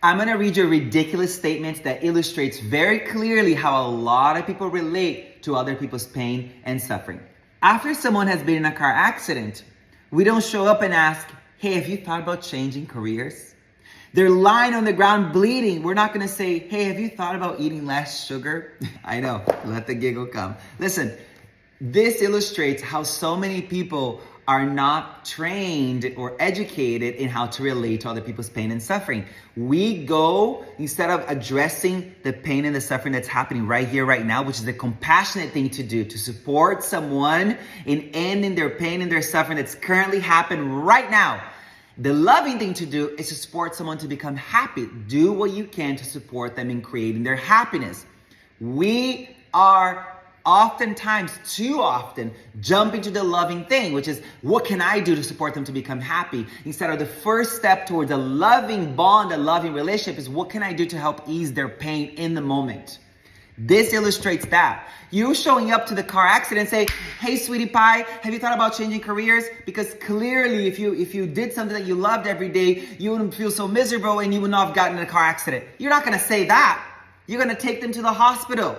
I'm going to read you a ridiculous statement that illustrates very clearly how a lot of people relate to other people's pain and suffering. After someone has been in a car accident, we don't show up and ask, hey, have you thought about changing careers? They're lying on the ground bleeding. We're not going to say, hey, have you thought about eating less sugar? I know, let the giggle come. Listen, this illustrates how so many people are not trained or educated in how to relate to other people's pain and suffering. We go, instead of addressing the pain and the suffering that's happening right here, right now, which is the compassionate thing to do, to support someone in ending their pain and their suffering that's currently happening right now. The loving thing to do is to support someone to become happy. Do what you can to support them in creating their happiness. We are oftentimes, too often, jump into the loving thing, which is, what can I do to support them to become happy? Instead of the first step towards a loving bond, a loving relationship is, what can I do to help ease their pain in the moment? This illustrates that. You showing up to the car accident and say, hey, sweetie pie, have you thought about changing careers? Because clearly, if you did something that you loved every day, you wouldn't feel so miserable and you would not have gotten in a car accident. You're not going to say that. You're going to take them to the hospital.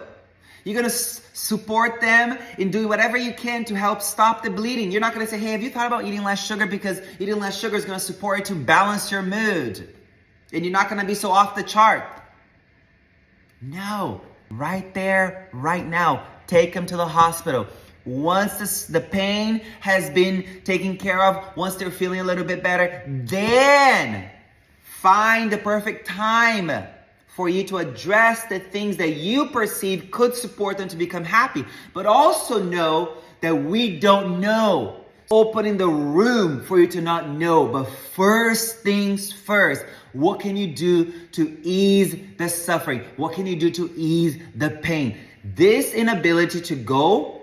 You're going to support them in doing whatever you can to help stop the bleeding. You're not going to say, hey, have you thought about eating less sugar? Because eating less sugar is going to support you to balance your mood. And you're not going to be so off the chart. No. Right there, right now, take them to the hospital. Once the pain has been taken care of, once they're feeling a little bit better, then find the perfect time for you to address the things that you perceive could support them to become happy. But also know that we don't know. Opening the room for you to not know. But first things first, what can you do to ease the suffering? What can you do to ease the pain? This inability to go,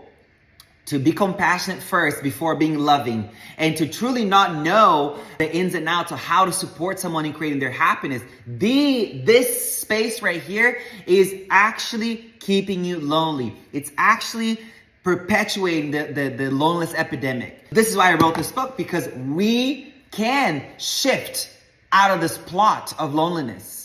to be compassionate first before being loving, and to truly not know the ins and outs of how to support someone in creating their happiness, this space right here is actually keeping you lonely. It's actually perpetuating the loneliness epidemic. This is why I wrote this book, because we can shift out of this plot of loneliness.